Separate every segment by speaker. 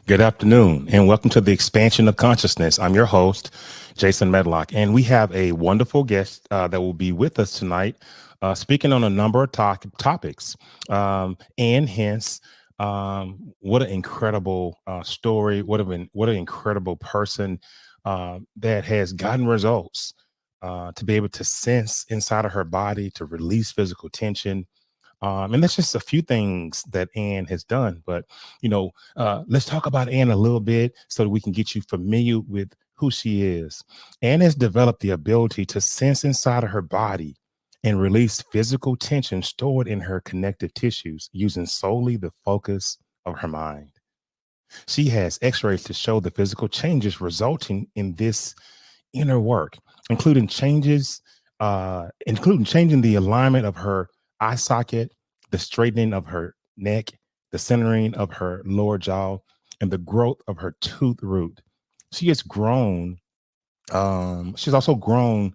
Speaker 1: Good afternoon, and welcome to the Expansion of Consciousness. I'm your host, Jason Medlock, and we have a wonderful guest that will be with us tonight, speaking on a number of topics. And Hince, what an incredible story! What an incredible person that has gotten results to be able to sense inside of her body, to release physical tension. And that's just a few things that Ann has done. But, let's talk about Ann a little bit so that we can get you familiar with who she is. Ann has developed the ability to sense inside of her body and release physical tension stored in her connective tissues using solely the focus of her mind. She has x-rays to show the physical changes resulting in this inner work, including changing the alignment of her eye socket, the straightening of her neck, the centering of her lower jaw, and the growth of her tooth root. She has grown. She's also grown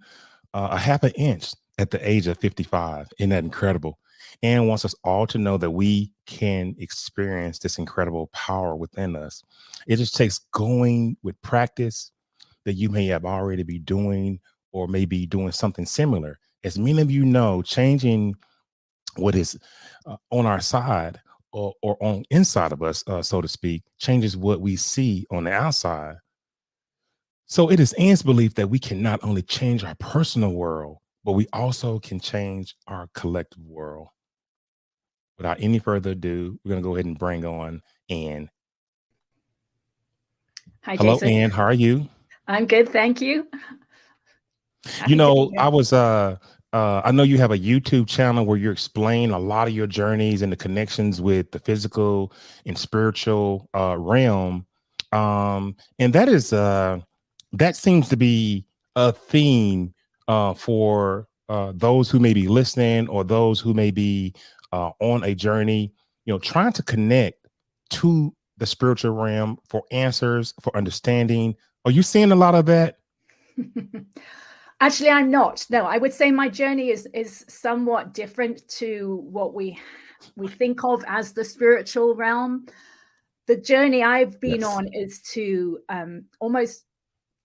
Speaker 1: a half an inch at the age of 55. Isn't that incredible? And wants us all to know that we can experience this incredible power within us. It just takes going with practice that you may have already be doing or maybe doing something similar. As many of you know, changing what is on our side or on inside of us, so to speak, changes what we see on the outside. So it is Ann's belief that we can not only change our personal world, but we also can change our collective world. Without any further ado, we're going to go ahead and bring on Ann.
Speaker 2: Hi,
Speaker 1: Hello,
Speaker 2: Jason.
Speaker 1: Ann. How are you?
Speaker 2: I'm good, thank you.
Speaker 1: You
Speaker 2: Happy to be
Speaker 1: know,
Speaker 2: here.
Speaker 1: I know you have a YouTube channel where you explain a lot of your journeys and the connections with the physical and spiritual realm. And that seems to be a theme for those who may be listening or those who may be on a journey, trying to connect to the spiritual realm for answers, for understanding. Are you seeing a lot of that?
Speaker 2: Actually, I'm not. No, I would say my journey is somewhat different to what we think of as the spiritual realm. The journey I've been
Speaker 1: Yes.
Speaker 2: on is to almost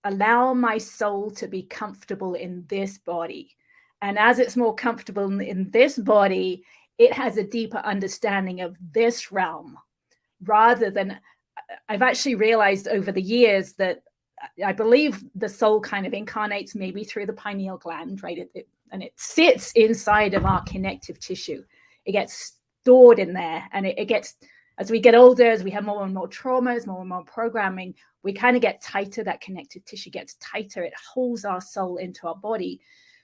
Speaker 2: allow my soul to be comfortable in this body. And as it's more comfortable in this body, it has a deeper understanding of this realm rather than I've actually realized over the years that I believe the soul kind of incarnates maybe through the pineal gland, right? And it sits inside of our connective tissue. It gets stored in there, and it gets, as we get older, as we have more and more traumas, more and more programming, we kind of get tighter. That connective tissue gets tighter. It holds our soul into our body.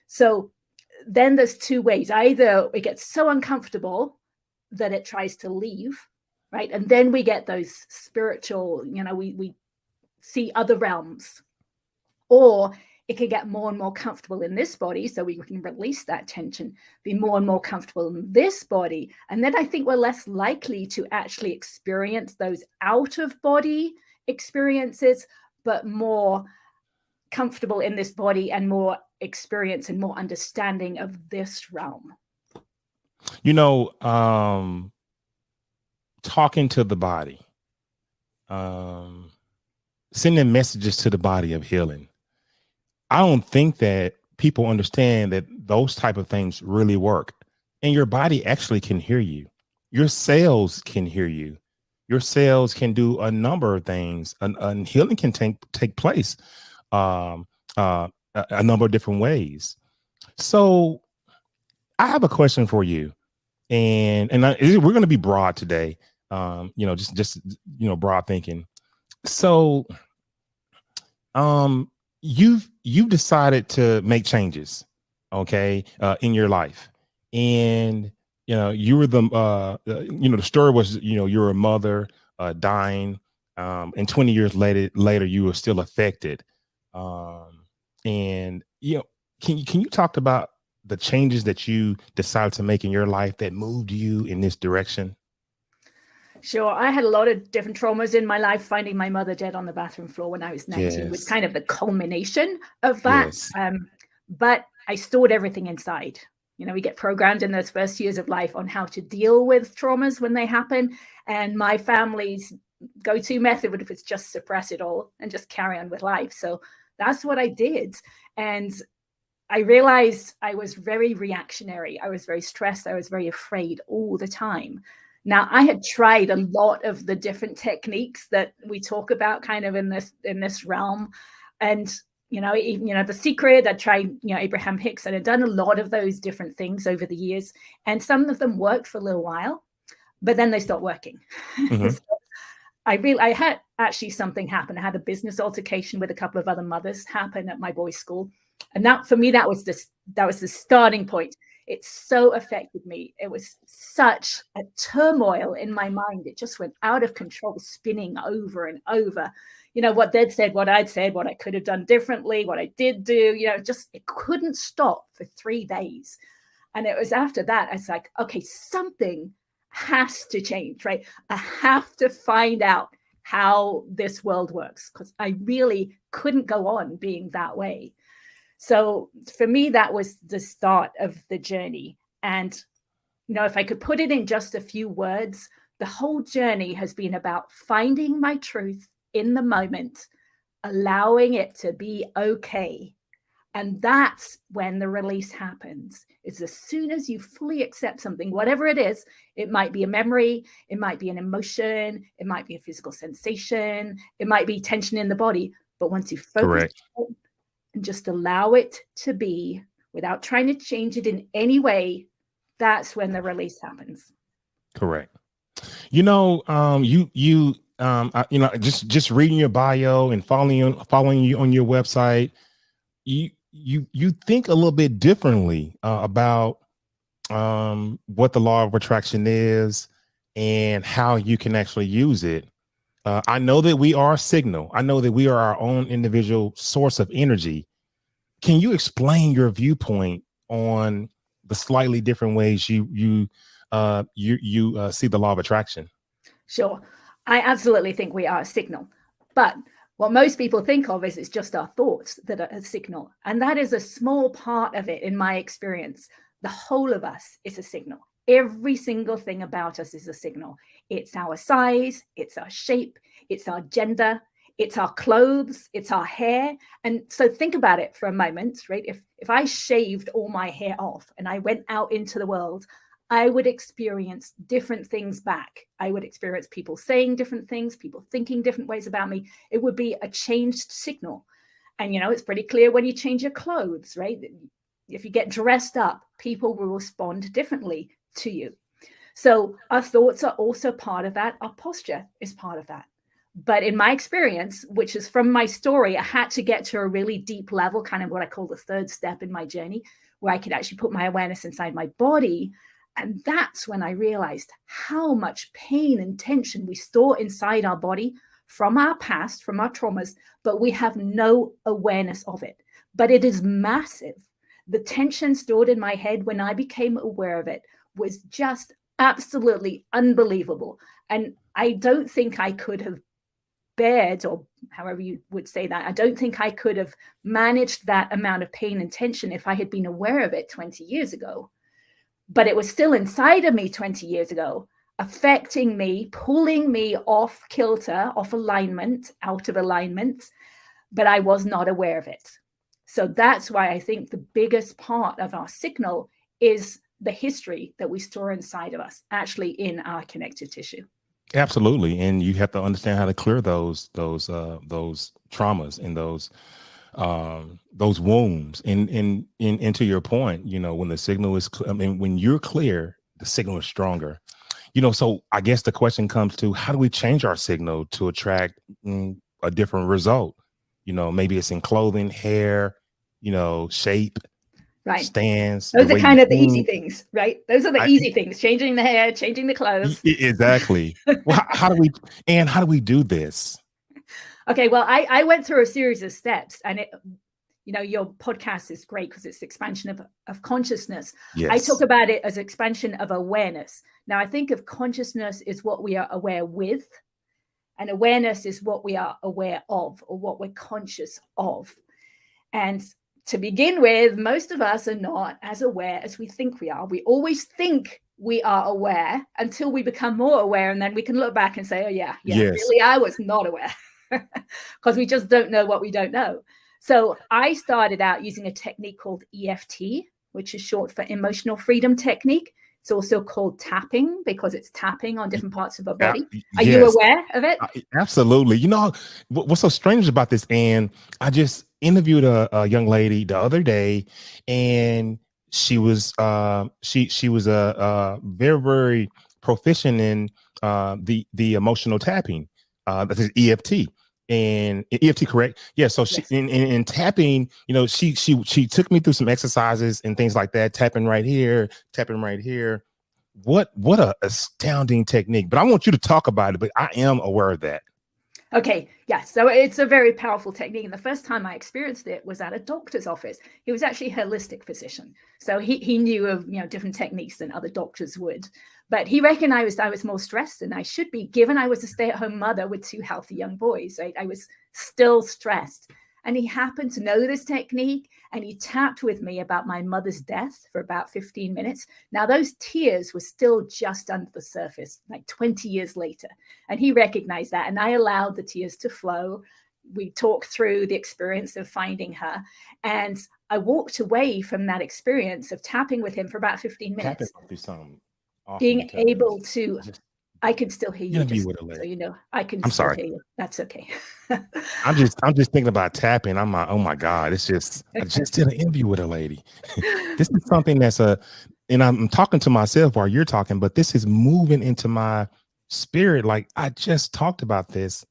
Speaker 2: So then there's two ways. Either it gets so uncomfortable that it tries to leave, right? And then we get those spiritual, we see other realms, or it can get more and more comfortable in this body so we can release that tension, be more and more comfortable in this body, and then I think we're less likely to actually experience those out of body experiences, but more comfortable in this body and more experience and more understanding of this realm.
Speaker 1: You know, talking to the body, um, sending messages to the body of healing. I don't think that people understand that those type of things really work. And your body actually can hear you. Your cells can hear you. Your cells can do a number of things, and healing can take place um, a number of different ways. So I have a question for you, and we're going to be broad today. Just broad thinking. So um you've decided to make changes, okay, in your life, and you were the story was, you're a mother dying, and 20 years later you were still affected, and can you talk about the changes that you decided to make in your life that moved you in this direction?
Speaker 2: Sure. I had a lot of different traumas in my life. Finding my mother dead on the bathroom floor when I was 19 was
Speaker 1: Yes.
Speaker 2: kind of the culmination of that.
Speaker 1: Yes.
Speaker 2: But I stored everything inside. We get programmed in those first years of life on how to deal with traumas when they happen. And my family's go-to method would have just suppress it all and just carry on with life. So that's what I did. And I realized I was very reactionary. I was very stressed. I was very afraid all the time. Now, I had tried a lot of the different techniques that we talk about kind of in this realm. And, even, The Secret, I tried, Abraham Hicks, and I'd done a lot of those different things over the years. And some of them worked for a little while, but then they stopped working.
Speaker 1: Mm-hmm.
Speaker 2: So I had actually something happen. I had a business altercation with a couple of other mothers happen at my boys' school. And that, for me, that was the starting point. It so affected me. It was such a turmoil in my mind. It just went out of control, spinning over and over. What they'd said, what I'd said, what I could have done differently, what I did do, it couldn't stop for 3 days. And it was after that, I was like, okay, something has to change, right? I have to find out how this world works, because I really couldn't go on being that way. So for me, that was the start of the journey. And, if I could put it in just a few words, the whole journey has been about finding my truth in the moment, allowing it to be okay. And that's when the release happens. It's as soon as you fully accept something, whatever it is. It might be a memory, it might be an emotion, it might be a physical sensation, it might be tension in the body. But once you focus and just allow it to be without trying to change it in any way, that's when the release happens.
Speaker 1: Correct. Just reading your bio and following you on your website, you think a little bit differently about what the law of attraction is and how you can actually use it. I know that we are a signal. I know that we are our own individual source of energy. Can you explain your viewpoint on the slightly different ways you see the law of attraction?
Speaker 2: Sure. I absolutely think we are a signal. But what most people think of is it's just our thoughts that are a signal. And that is a small part of it in my experience. The whole of us is a signal. Every single thing about us is a signal. It's our size, it's our shape, it's our gender, it's our clothes, it's our hair. And so think about it for a moment, right? If I shaved all my hair off and I went out into the world, I would experience different things back. I would experience people saying different things, people thinking different ways about me. It would be a changed signal. And, it's pretty clear when you change your clothes, right? If you get dressed up, people will respond differently to you. So our thoughts are also part of that. Our posture is part of that. But in my experience, which is from my story, I had to get to a really deep level, kind of what I call the third step in my journey, where I could actually put my awareness inside my body. And that's when I realized how much pain and tension we store inside our body from our past, from our traumas, but we have no awareness of it. But it is massive. The tension stored in my head when I became aware of it was just absolutely unbelievable. And I don't think I could have bared, or however you would say that, I don't think I could have managed that amount of pain and tension if I had been aware of it 20 years ago. But it was still inside of me 20 years ago, affecting me, pulling me off kilter, off alignment, out of alignment, but I was not aware of it. So that's why I think the biggest part of our signal is the history that we store inside of us, actually in our connective tissue.
Speaker 1: Absolutely. And you have to understand how to clear those traumas and those wounds. And to your point, when the signal is, when you're clear, the signal is stronger. So I guess the question comes to, how do we change our signal to attract a different result? Maybe it's in clothing, hair, shape,
Speaker 2: right,
Speaker 1: stance.
Speaker 2: Those are kind of the easy things, right? Those are the easy things: changing the hair, changing the clothes.
Speaker 1: Exactly. Well, how do we do this?
Speaker 2: Okay, well, I went through a series of steps, and your podcast is great because it's expansion of consciousness.
Speaker 1: Yes.
Speaker 2: I talk about it as expansion of awareness. Now, I think of consciousness is what we are aware with, and awareness is what we are aware of, or what we're conscious of. And to begin with, most of us are not as aware as we think we are. We always think we are aware until we become more aware. And then we can look back and say, oh, yeah,
Speaker 1: Yes.
Speaker 2: really, I was not aware, because we just don't know what we don't know. So I started out using a technique called EFT, which is short for emotional freedom technique. It's also called tapping because it's tapping on different parts of our body. Are you
Speaker 1: Yes.
Speaker 2: aware of it?
Speaker 1: Absolutely. You know what's so strange about this? And I just interviewed a young lady the other day, and she was she was a very, very proficient in the emotional tapping. That is EFT. And EFT, correct? Yeah. So she
Speaker 2: Yes.
Speaker 1: in tapping, you know, she took me through some exercises and things like that, tapping right here, tapping right here. What a astounding technique. But I want you to talk about it, but I am aware of that.
Speaker 2: Okay, yes. So it's a very powerful technique. And the first time I experienced it was at a doctor's office. He was actually a holistic physician. So he knew of, different techniques than other doctors would. But he recognized I was more stressed than I should be, given I was a stay-at-home mother with 2 healthy young boys. Right? I was still stressed. And he happened to know this technique, and he tapped with me about my mother's death for about 15 minutes. Now, those tears were still just under the surface, like 20 years later. And he recognized that, and I allowed the tears to flow. We talked through the experience of finding her, and I walked away from that experience of tapping with him for about 15
Speaker 1: Tapping
Speaker 2: minutes,
Speaker 1: through something awesome
Speaker 2: being
Speaker 1: because
Speaker 2: able to,
Speaker 1: just
Speaker 2: I can still hear you,
Speaker 1: interview
Speaker 2: just
Speaker 1: with a
Speaker 2: so
Speaker 1: lady.
Speaker 2: you know, I can
Speaker 1: I'm
Speaker 2: still
Speaker 1: sorry.
Speaker 2: hear you. That's okay.
Speaker 1: I'm just thinking about tapping. I'm like, oh my God, it's just I just did an interview with a lady. This is something and I'm talking to myself while you're talking, but this is moving into my spirit. Like I just talked about this.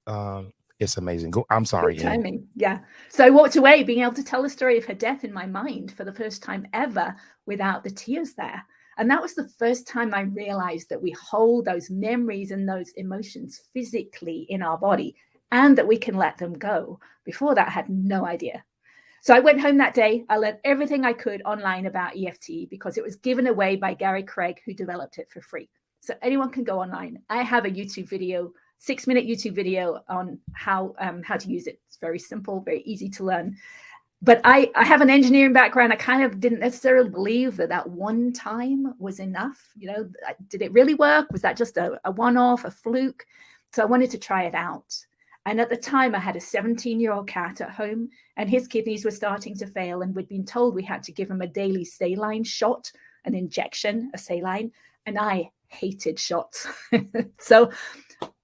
Speaker 1: It's amazing. I'm sorry,
Speaker 2: Good
Speaker 1: Ann.
Speaker 2: timing. Yeah. So I walked away being able to tell the story of her death in my mind for the first time ever without the tears there. And that was the first time I realized that we hold those memories and those emotions physically in our body, and that we can let them go. Before that, I had no idea. So I went home that day. I learned everything I could online about EFT because it was given away by Gary Craig, who developed it for free. So anyone can go online. I have a YouTube video, 6-minute YouTube video on how to use it. It's very simple, very easy to learn. But I have an engineering background. I kind of didn't necessarily believe that one time was enough. Did it really work? Was that just a one-off, a fluke? So I wanted to try it out. And at the time, I had a 17-year-old cat at home, and his kidneys were starting to fail. And we'd been told we had to give him a daily saline shot, an injection, a saline. And I hated shots. So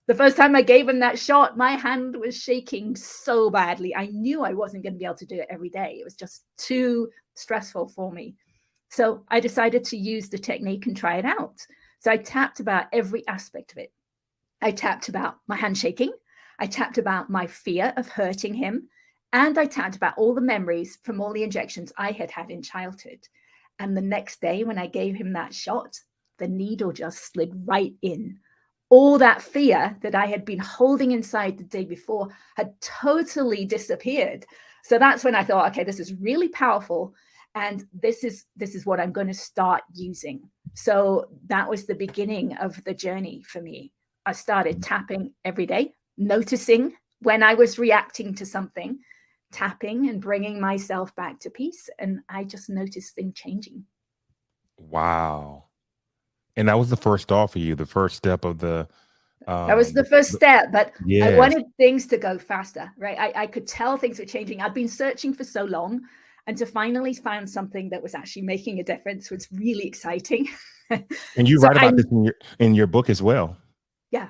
Speaker 2: the first time I gave him that shot, my hand was shaking so badly. I knew I wasn't going to be able to do it every day. It was just too stressful for me. So I decided to use the technique and try it out. So I tapped about every aspect of it. I tapped about my hand shaking. I tapped about my fear of hurting him. And I tapped about all the memories from all the injections I had had in childhood. And the next day, when I gave him that shot, the needle just slid right in. All that fear that I had been holding inside the day before had totally disappeared. So that's when I thought, okay, this is really powerful. And this is what I'm going to start using. So that was the beginning of the journey for me. I started tapping every day, noticing when I was reacting to something, tapping and bringing myself back to peace. And I just noticed things changing.
Speaker 1: Wow. And that was the first thought for you, the first step of
Speaker 2: that was the first step, but I
Speaker 1: yes.
Speaker 2: wanted things to go faster, right? I could tell things were changing. I'd been searching for so long, and to finally find something that was actually making a difference was really exciting.
Speaker 1: And you
Speaker 2: So
Speaker 1: write about this in your book as well.
Speaker 2: Yeah.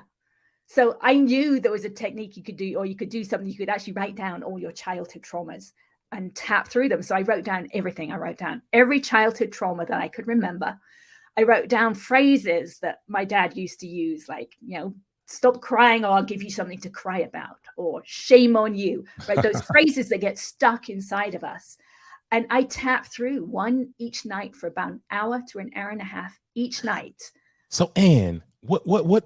Speaker 2: So I knew there was a technique you could do, or you could do something. You could actually write down all your childhood traumas and tap through them. So I wrote down everything. I wrote down every childhood trauma that I could remember. I wrote down phrases that my dad used to use, like, stop crying or I'll give you something to cry about, or shame on you, right? Those phrases that get stuck inside of us. And I tap through one each night for about an hour to an hour and a half each night.
Speaker 1: So, Ann, what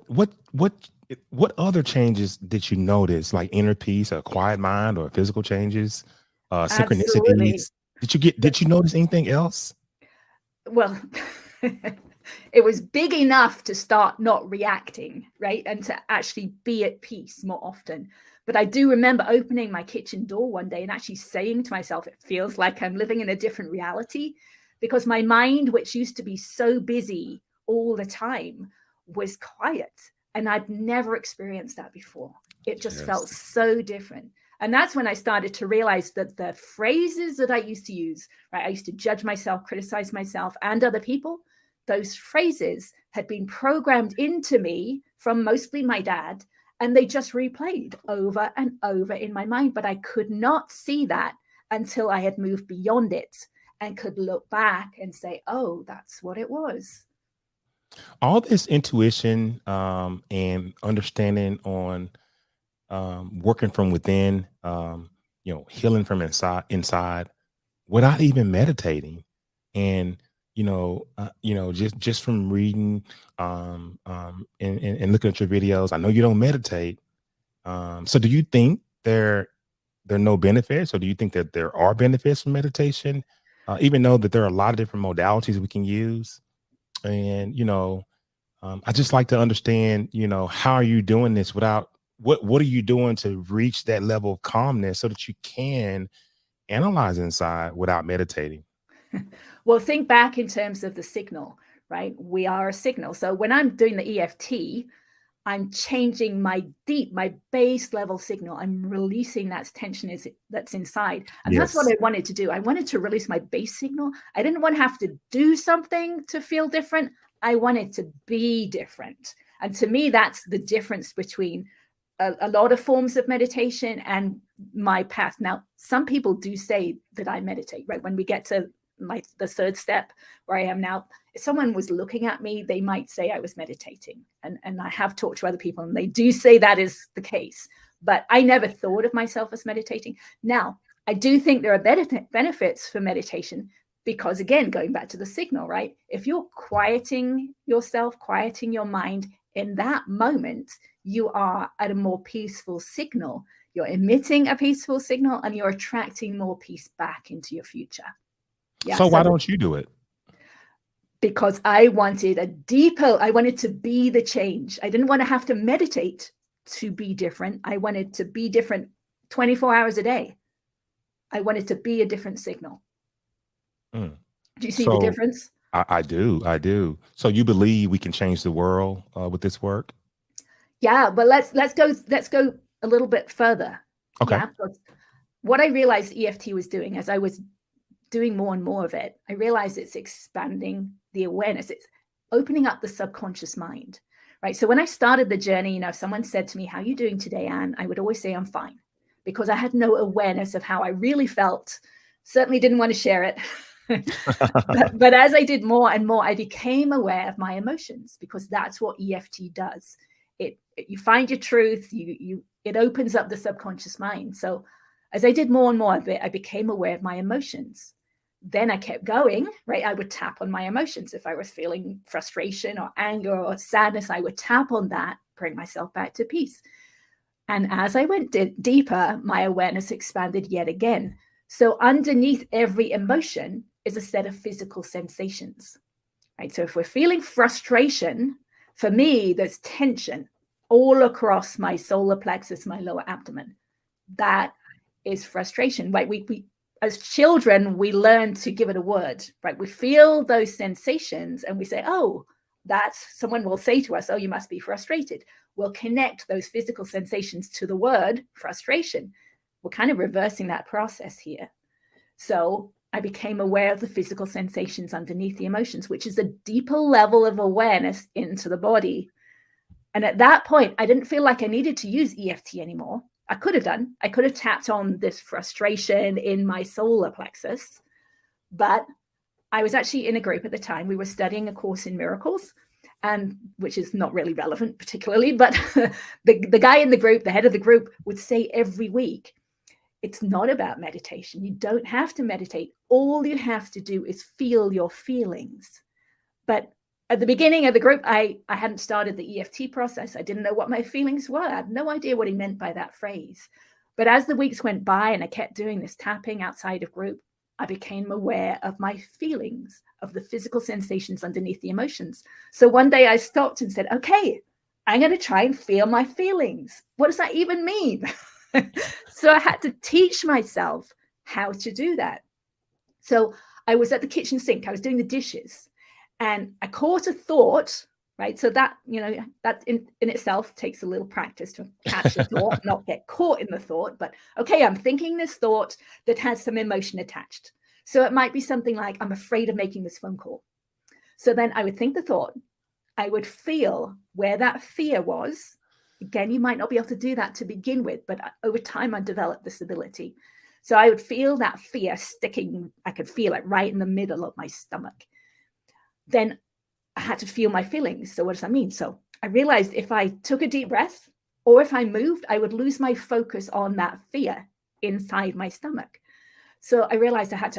Speaker 1: other changes did you notice, like inner peace, a quiet mind, or physical changes,
Speaker 2: Absolutely.
Speaker 1: synchronicities? Did you notice anything else?
Speaker 2: Well, it was big enough to start not reacting, right? And to actually be at peace more often. But I do remember opening my kitchen door one day and actually saying to myself, it feels like I'm living in a different reality, because my mind, which used to be so busy all the time was quiet. And I'd never experienced that before. It just felt
Speaker 1: Yes.
Speaker 2: so different. And that's when I started to realize that the phrases that I used to use, right? I used to judge myself, criticize myself and other people. Those phrases had been programmed into me from mostly my dad, and they just replayed over and over in my mind. But I could not see that until I had moved beyond it and could look back and say, oh, that's what it was.
Speaker 1: All this intuition and understanding on working from within, healing from inside without even meditating. And just from reading and looking at your videos, I know you don't meditate. So do you think there are no benefits, or do you think that there are benefits from meditation? Even though that there are a lot of different modalities we can use, and I just like to understand, how are you doing this without what are you doing to reach that level of calmness so that you can analyze inside without meditating?
Speaker 2: Well, think back in terms of the signal, right? We are a signal. So when I'm doing the EFT, I'm changing my base level signal. I'm releasing that tension that's inside. And that's what
Speaker 1: Yes.
Speaker 2: I wanted to do. I wanted to release my base signal. I didn't want to have to do something to feel different. I wanted to be different. And to me, that's the difference between a lot of forms of meditation and my path. Now, some people do say that I meditate, right? When we get to the third step where I am now, if someone was looking at me, they might say I was meditating. And I have talked to other people and they do say that is the case. But I never thought of myself as meditating. Now, I do think there are benefits for meditation because, again, going back to the signal, right? If you're quieting yourself, quieting your mind in that moment, you are at a more peaceful signal. You're emitting a peaceful signal and you're attracting more peace back into your future. Yeah.
Speaker 1: So why don't you do it?
Speaker 2: Because I wanted to be the change. I didn't want to have to meditate to be different. I wanted to be different 24 hours a day. I wanted to be a different signal.
Speaker 1: Mm.
Speaker 2: Do you see the
Speaker 1: So
Speaker 2: difference?
Speaker 1: I do. I do. So you believe we can change the world with this work?
Speaker 2: Yeah, but let's go a little bit further.
Speaker 1: Okay.
Speaker 2: Yeah, because what I realized EFT was doing as I was doing more and more of it, I realized it's expanding the awareness. It's opening up the subconscious mind, right? So when I started the journey, someone said to me, "How are you doing today, Anne?" I would always say, "I'm fine," because I had no awareness of how I really felt. Certainly didn't want to share it. but as I did more and more, I became aware of my emotions because that's what EFT does. You find your truth, it opens up the subconscious mind. So as I did more and more of it, I became aware of my emotions. Then I kept going, right? I would tap on my emotions. If I was feeling frustration or anger or sadness, I would tap on that, bring myself back to peace. And as I went deeper, my awareness expanded yet again. So underneath every emotion is a set of physical sensations, right? So if we're feeling frustration, for me, there's tension all across my solar plexus, my lower abdomen. That is frustration, right? We as children, we learn to give it a word, right? We feel those sensations and we say, oh, someone will say to us, oh, you must be frustrated. We'll connect those physical sensations to the word frustration. We're kind of reversing that process here. So I became aware of the physical sensations underneath the emotions, which is a deeper level of awareness into the body. And at that point, I didn't feel like I needed to use EFT anymore. I could have tapped on this frustration in my solar plexus, but I was actually in a group at the time. We were studying A Course in Miracles, and which is not really relevant particularly, but the guy in the group, the head of the group, would say every week, it's not about meditation. You don't have to meditate. All you have to do is feel your feelings. But at the beginning of the group, I hadn't started the EFT process. I didn't know what my feelings were. I had no idea what he meant by that phrase. But as the weeks went by and I kept doing this tapping outside of group, I became aware of my feelings, of the physical sensations underneath the emotions. So one day I stopped and said, okay, I'm going to try and feel my feelings. What does that even mean? So I had to teach myself how to do that. So I was at the kitchen sink. I was doing the dishes. And I caught a thought, right? So that, that in itself takes a little practice to catch the thought, not get caught in the thought. But okay, I'm thinking this thought that has some emotion attached. So it might be something like, I'm afraid of making this phone call. So then I would think the thought, I would feel where that fear was. Again, you might not be able to do that to begin with, but over time I developed this ability. So I would feel that fear sticking. I could feel it right in the middle of my stomach. Then I had to feel my feelings. So what does that mean? So I realized if I took a deep breath or if I moved, I would lose my focus on that fear inside my stomach. So I realized I had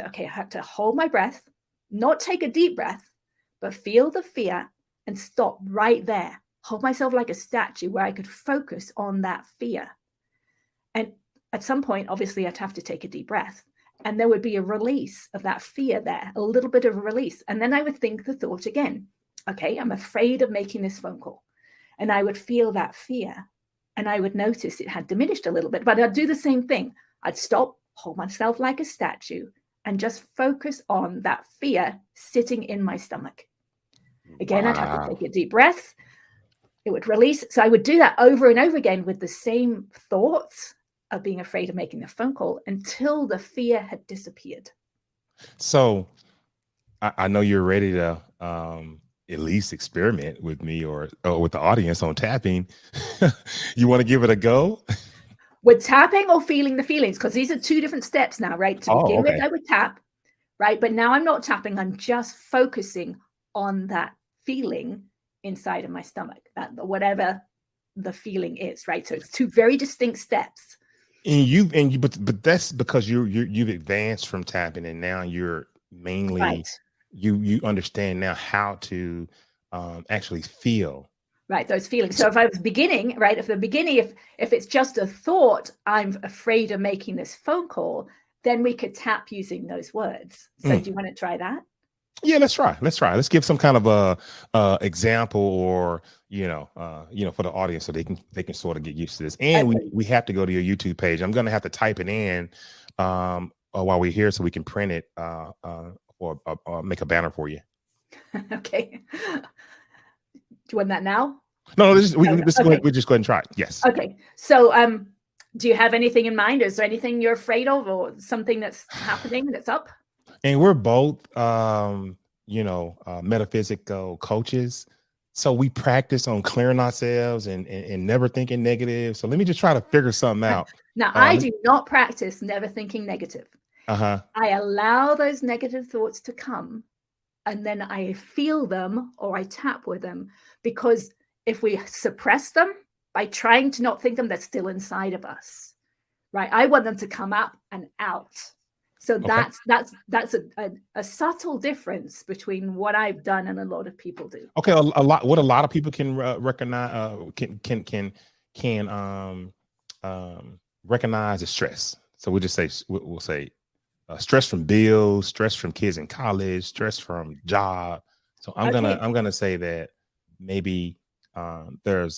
Speaker 2: to hold my breath, not take a deep breath, but feel the fear and stop right there. Hold myself like a statue where I could focus on that fear. And at some point, obviously, I'd have to take a deep breath. And there would be a release of that fear there, a little bit of a release. And then I would think the thought again. Okay, I'm afraid of making this phone call. And I would feel that fear. And I would notice it had diminished a little bit. But I'd do the same thing. I'd stop, hold myself like a statue, and just focus on that fear sitting in my stomach. Again, I'd have to take a deep breath. It would release. So I would do that over and over again with the same thoughts of being afraid of making the phone call until the fear had disappeared.
Speaker 1: So I know you're ready to at least experiment with me or with the audience on tapping. You want to give it a go?
Speaker 2: With tapping or feeling the feelings? Because these are two different steps now, right? To begin with, I would tap, right? But now I'm not tapping. I'm just focusing on that feeling inside of my stomach, that whatever the feeling is, right? So it's two very distinct steps.
Speaker 1: But that's because you've advanced from tapping, and now you're mainly
Speaker 2: right.
Speaker 1: you understand now how to actually feel.
Speaker 2: Right, those feelings. So if I was beginning, right, if it's just a thought, I'm afraid of making this phone call, then we could tap using those words. So do you want to try that?
Speaker 1: Yeah, let's try. Let's give some kind of a example, or for the audience, so they can sort of get used to this. And we have to go to your YouTube page. I'm going to have to type it in while we're here, so we can print it or make a banner for you.
Speaker 2: Okay. Do you want that now?
Speaker 1: No, we just go ahead and try it. Yes.
Speaker 2: Okay. So do you have anything in mind? Is there anything you're afraid of, or something that's happening that's up?
Speaker 1: And we're both metaphysical coaches. So we practice on clearing ourselves and never thinking negative. So let me just try to figure something out.
Speaker 2: Now, I do not practice never thinking negative.
Speaker 1: I
Speaker 2: allow those negative thoughts to come, and then I feel them or I tap with them, because if we suppress them by trying to not think them, they're still inside of us, right? I want them to come up and out. So that's a subtle difference between what I've done and a lot of people do.
Speaker 1: Okay, a lot of people can recognize recognize the stress. So we'll say stress from bills, stress from kids in college, stress from job. So I'm gonna say that maybe there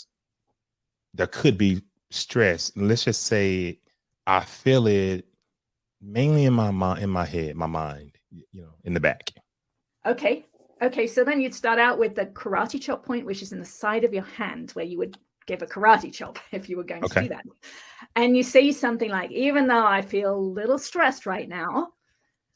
Speaker 1: could be stress. Let's just say I feel it mainly in my mind, in the back.
Speaker 2: Okay. So then you'd start out with the karate chop point, which is in the side of your hand, where you would give a karate chop if you were going to do that. And you say something like, even though I feel a little stressed right now.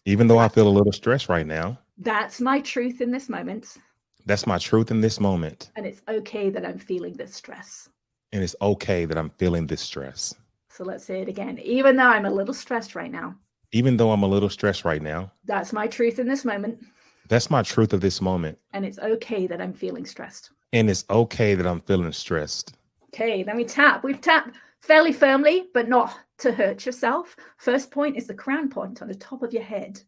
Speaker 1: Even though I feel a little stressed right now.
Speaker 2: That's my truth in this moment.
Speaker 1: That's my truth in this moment.
Speaker 2: And it's okay that I'm feeling this stress.
Speaker 1: And it's okay that I'm feeling this stress.
Speaker 2: So let's say it again. Even though I'm a little stressed right now.
Speaker 1: Even though I'm a little stressed right now.
Speaker 2: That's my truth in this moment.
Speaker 1: That's my truth of this moment.
Speaker 2: And it's okay that I'm feeling stressed.
Speaker 1: And it's okay that I'm feeling stressed.
Speaker 2: Okay, then we tap. We've tapped fairly firmly, but not to hurt yourself. First point is the crown point on the top of your head.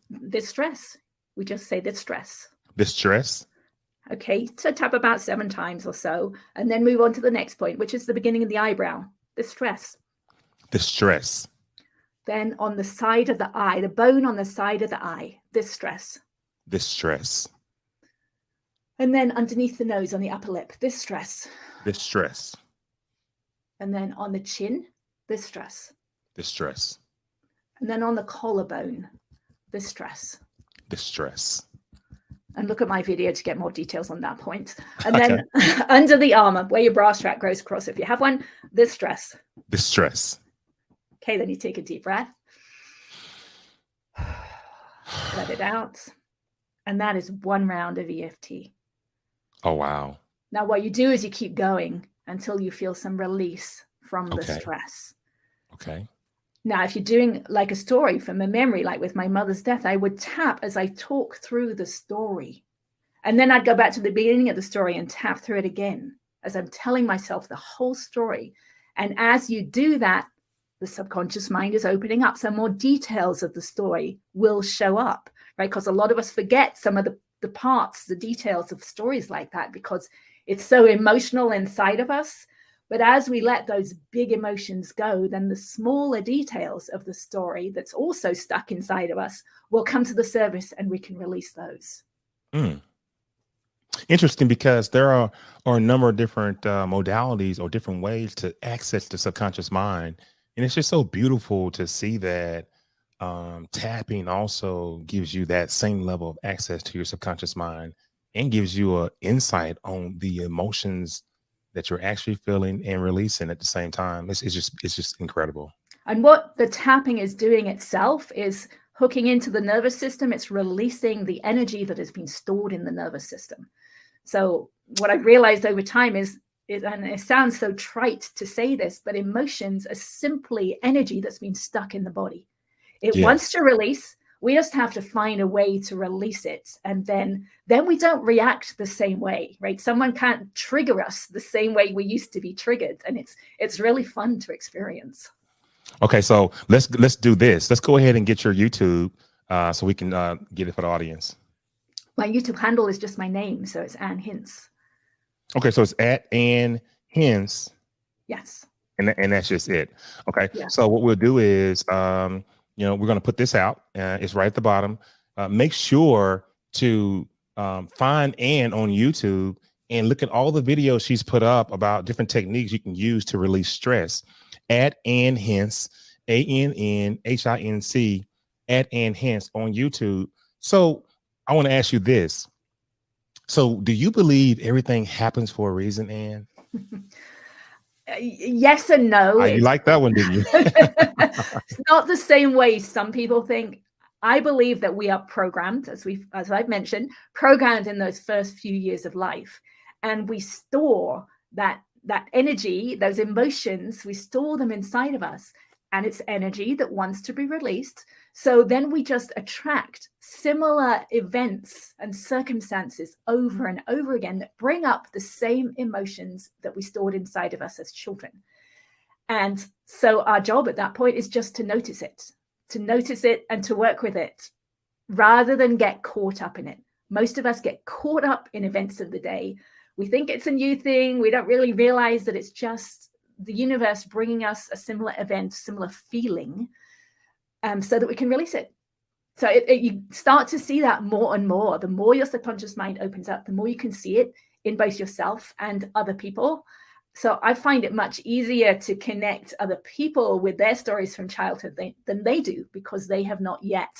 Speaker 2: This stress. We just say this stress.
Speaker 1: This stress.
Speaker 2: Okay, so tap about 7 times or so, and then move on to the next point, which is the beginning of the eyebrow. The stress.
Speaker 1: The stress.
Speaker 2: Then on the side of the eye, the bone on the side of the eye, this stress.
Speaker 1: This stress.
Speaker 2: And then underneath the nose on the upper lip, this stress.
Speaker 1: This stress.
Speaker 2: And then on the chin, this stress.
Speaker 1: This stress.
Speaker 2: And then on the collarbone, this stress.
Speaker 1: This stress.
Speaker 2: And look at my video to get more details on that point. And
Speaker 1: Okay.
Speaker 2: then under the armor, where your bra strap goes across, if you have one, this stress.
Speaker 1: The stress.
Speaker 2: Okay, then you take a deep breath. Let it out. And that is 1 round of EFT.
Speaker 1: Oh, wow.
Speaker 2: Now, what you do is you keep going until you feel some release from the stress.
Speaker 1: Okay.
Speaker 2: Now, if you're doing like a story from a memory, like with my mother's death, I would tap as I talk through the story. And then I'd go back to the beginning of the story and tap through it again as I'm telling myself the whole story. And as you do that, the subconscious mind is opening up. So more details of the story will show up, right? Because a lot of us forget some of the parts, the details of stories like that, because it's so emotional inside of us. But as we let those big emotions go, then the smaller details of the story that's also stuck inside of us will come to the surface and we can release those.
Speaker 1: Interesting, because there are a number of different modalities or different ways to access the subconscious mind. And it's just so beautiful to see that tapping also gives you that same level of access to your subconscious mind and gives you an insight on the emotions that you're actually feeling and releasing at the same time. It's just incredible.
Speaker 2: And what the tapping is doing itself is hooking into the nervous system. It's releasing the energy that has been stored in the nervous system. So what I've realized over time is, and it sounds so trite to say this, but emotions are simply energy that's been stuck in the body. It wants to release. We just have to find a way to release it. And then we don't react the same way, right? Someone can't trigger us the same way we used to be triggered. And it's really fun to experience.
Speaker 1: Okay, so let's do this. Let's go ahead and get your YouTube so we can get it for the audience.
Speaker 2: My YouTube handle is just my name, so it's Ann Hince.
Speaker 1: Okay, so it's at Ann Hince.
Speaker 2: Yes.
Speaker 1: And that's just it. Okay.
Speaker 2: Yeah.
Speaker 1: So what we'll do is, we're going to put this out. It's right at the bottom. Make sure to find Ann on YouTube and look at all the videos she's put up about different techniques you can use to release stress. At Ann Hince, ANNHINC, at Ann Hince on YouTube. So I want to ask you this. So do you believe everything happens for a reason, Ann?
Speaker 2: Yes and no.
Speaker 1: You like that one, didn't you?
Speaker 2: It's not the same way some people think. I believe that we are programmed, as I've mentioned, programmed in those first few years of life. And we store that energy, those emotions, we store them inside of us. And it's energy that wants to be released. So then we just attract similar events and circumstances over and over again that bring up the same emotions that we stored inside of us as children. And so our job at that point is just to notice it and to work with it rather than get caught up in it. Most of us get caught up in events of the day. We think it's a new thing. We don't really realize that it's just the universe bringing us a similar event, similar feeling, so that we can release it. So you start to see that more and more. The more your subconscious mind opens up, the more you can see it in both yourself and other people. So I find it much easier to connect other people with their stories from childhood than they do, because they have not yet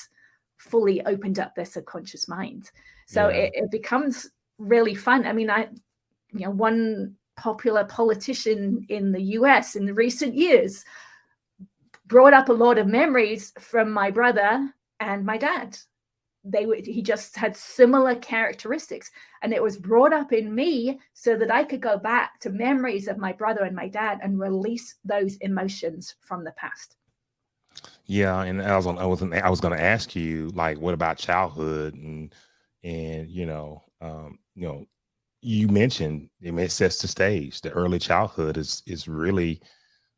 Speaker 2: fully opened up their subconscious mind. So it becomes really fun. I mean, one popular politician in the US in the recent years brought up a lot of memories from my brother and my dad. He just had similar characteristics, and it was brought up in me so that I could go back to memories of my brother and my dad and release those emotions from the past.
Speaker 1: Yeah, and I was going to ask you, like, what about childhood, and you mentioned it sets the stage. The early childhood is really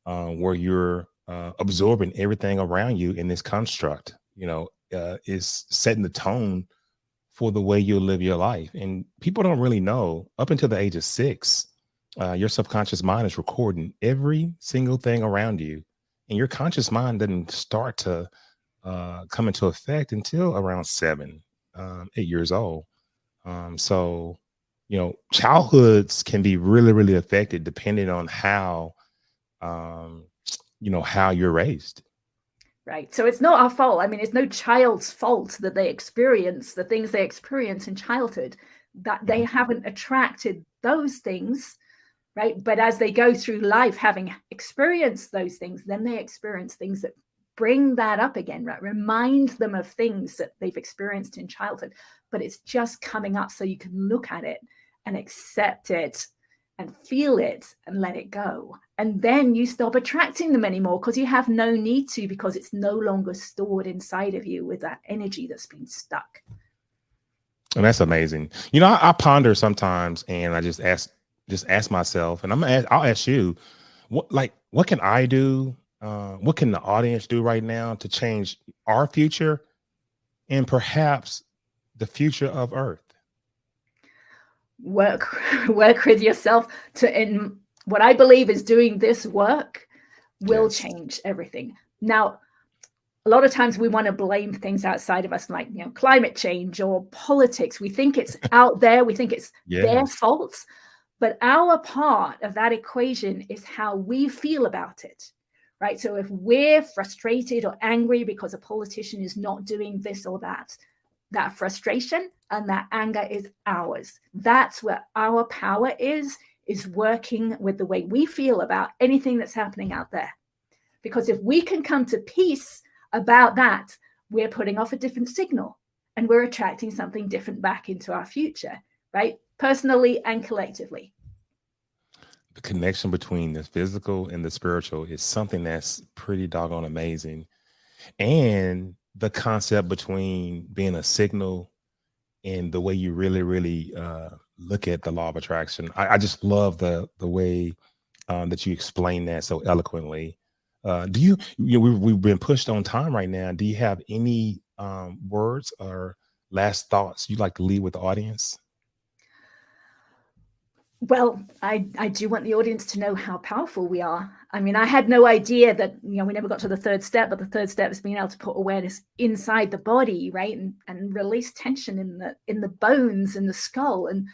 Speaker 1: where you're absorbing everything around you in this construct. Is setting the tone for the way you live your life. And people don't really know, up until the age of 6, your subconscious mind is recording every single thing around you, and your conscious mind doesn't start to come into effect until around 7, 8 years old. So childhoods can be really, really affected depending on how how you're raised.
Speaker 2: right? So it's not our fault. I mean, it's no child's fault that they experience the things they experience in childhood, that they haven't attracted those things, right? But as they go through life having experienced those things, then they experience things that bring that up again, right? Remind them of things that they've experienced in childhood, but it's just coming up so you can look at it and accept it and feel it and let it go. And then you stop attracting them anymore because you have no need to, because it's no longer stored inside of you with that energy that's been stuck.
Speaker 1: And that's amazing. You know, I ponder sometimes, and I just ask myself, and I'll ask you, what can I do? What can the audience do right now to change our future and perhaps the future of Earth?
Speaker 2: Work with yourself in what I believe is doing this work will change everything. Now, a lot of times we want to blame things outside of us, like, you know, climate change or politics. We think it's out there. We think it's their fault. But our part of that equation is how we feel about it, right? So if we're frustrated or angry because a politician is not doing this or that, that frustration and that anger is ours. That's where our power is working with the way we feel about anything that's happening out there. Because if we can come to peace about that, we're putting off a different signal and we're attracting something different back into our future, right? Personally and collectively.
Speaker 1: The connection between the physical and the spiritual is something that's pretty doggone amazing. And the concept between being a signal and the way you really look at the law of attraction. I just love the way that you explain that so eloquently. We've been pushed on time right now. Do you have any words or last thoughts you'd like to leave with the audience?
Speaker 2: Well, I do want the audience to know how powerful we are. I mean, I had no idea that, you know, we never got to the third step, but the third step is being able to put awareness inside the body, right? And release tension in the bones and the skull. And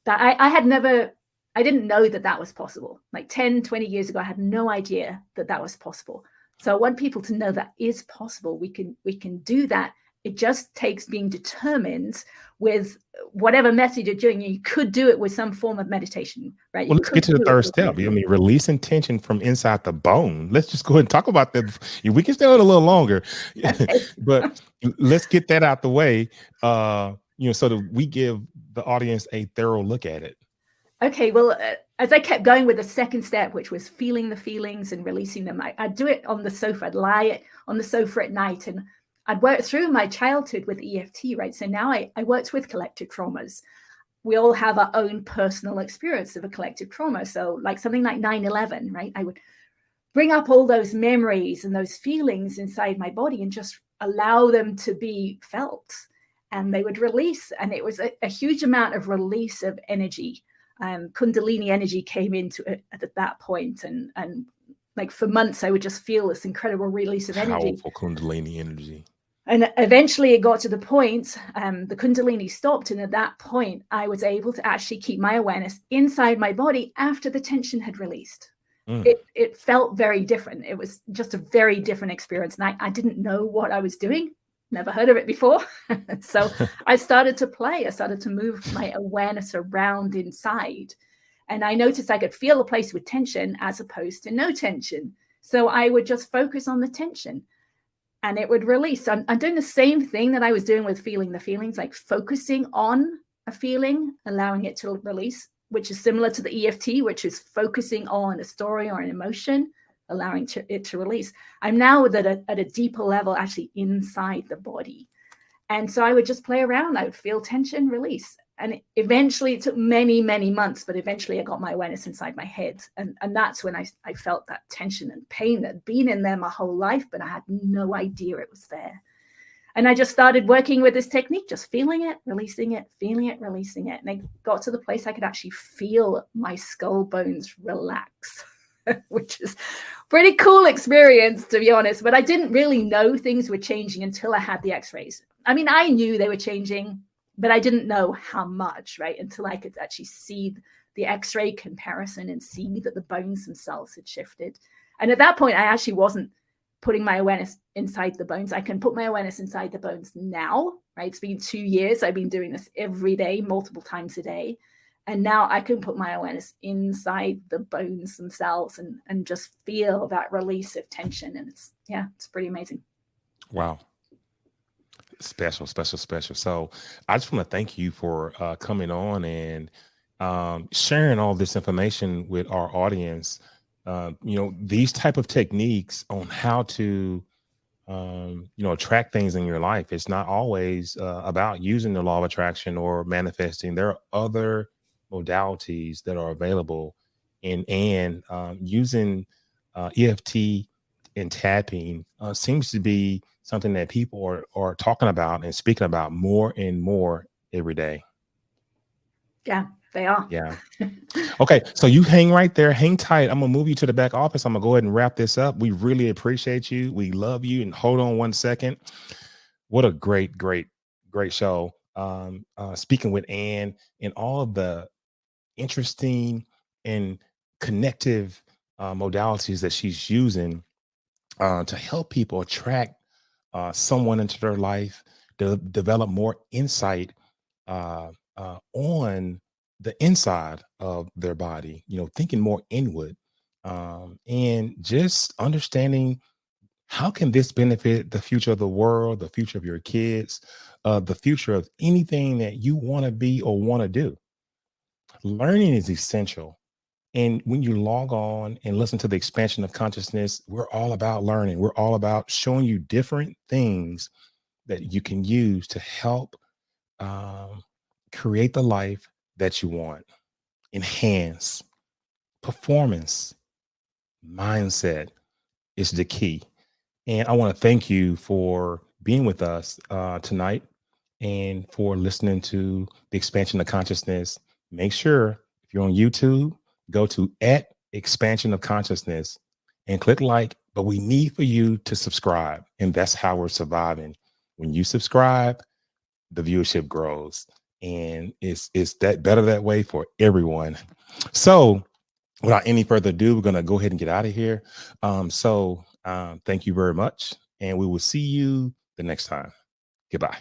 Speaker 2: that I didn't know that was possible. Like 10, 20 years ago, I had no idea that was possible. So I want people to know that is possible. We can do that. It just takes being determined with whatever method you're doing. You could do it with some form of meditation, right?
Speaker 1: Well, let's get to the third step. I mean, releasing tension from inside the bone. Let's just go ahead and talk about that. We can stay on a little longer, but let's get that out the way. So that we give the audience a thorough look at it.
Speaker 2: Okay, well, as I kept going with the second step, which was feeling the feelings and releasing them, I'd do it on the sofa. I'd lie on the sofa at night, and I'd work through my childhood with EFT, right? So now I worked with collective traumas. We all have our own personal experience of a collective trauma. So like something like 9/11, right? I would bring up all those memories and those feelings inside my body and just allow them to be felt. And they would release. And it was a huge amount of release of energy. Kundalini energy came into it at that point. And like for months, I would just feel this incredible release of energy.
Speaker 1: Powerful Kundalini energy.
Speaker 2: And eventually it got to the point, the Kundalini stopped. And at that point, I was able to actually keep my awareness inside my body after the tension had released. It felt very different. It was just a very different experience. And I didn't know what I was doing. Never heard of it before. So I started to play. I started to move my awareness around inside. And I noticed I could feel a place with tension as opposed to no tension. So I would just focus on the tension and it would release. I'm doing the same thing that I was doing with feeling the feelings, like focusing on a feeling, allowing it to release, which is similar to the EFT, which is focusing on a story or an emotion, allowing it to release. I'm now at a deeper level, actually inside the body. And so I would just play around. I would feel tension, release. And eventually it took many, many months, but eventually I got my awareness inside my head. And that's when I felt that tension and pain that had been in there my whole life, but I had no idea it was there. And I just started working with this technique, just feeling it, releasing it, feeling it, releasing it. And I got to the place I could actually feel my skull bones relax, which is pretty cool experience, to be honest. But I didn't really know things were changing until I had the x-rays. I mean, I knew they were changing, but I didn't know how much, right? Until I could actually see the x-ray comparison and see that the bones themselves had shifted. And at that point, I actually wasn't putting my awareness inside the bones. I can put my awareness inside the bones now, right? It's been 2 years. I've been doing this every day, multiple times a day. And now I can put my awareness inside the bones themselves and just feel that release of tension. And it's pretty amazing.
Speaker 1: Wow. Special, special, special. So I just want to thank you for coming on and sharing all this information with our audience. These type of techniques on how to attract things in your life. It's not always about using the law of attraction or manifesting. There are other modalities that are available, and using EFT and tapping seems to be something that people are talking about and speaking about more and more every day.
Speaker 2: Yeah, they are.
Speaker 1: Yeah. Okay, so you hang right there, hang tight. I'm gonna move you to the back office. I'm gonna go ahead and wrap this up. We really appreciate you. We love you. And hold on one second. What a great, great, great show. Speaking with Ann and all of the interesting and connective modalities that she's using to help people attract someone into their life, to develop more insight on the inside of their body, thinking more inward, and just understanding how can this benefit the future of the world, the future of your kids, the future of anything that you want to be or want to do. Learning is essential. And when you log on and listen to the expansion of consciousness, we're all about learning. We're all about showing you different things that you can use to help um, create the life that you want, enhance performance, mindset is the key. And I want to thank you for being with us tonight and for listening to the expansion of consciousness. Make sure if you're on YouTube, go to @expansion of consciousness and click like, but we need for you to subscribe. And that's how we're surviving. When you subscribe, the viewership grows. And it's that better that way for everyone. So without any further ado, we're going to go ahead and get out of here. Thank you very much. And we will see you the next time. Goodbye.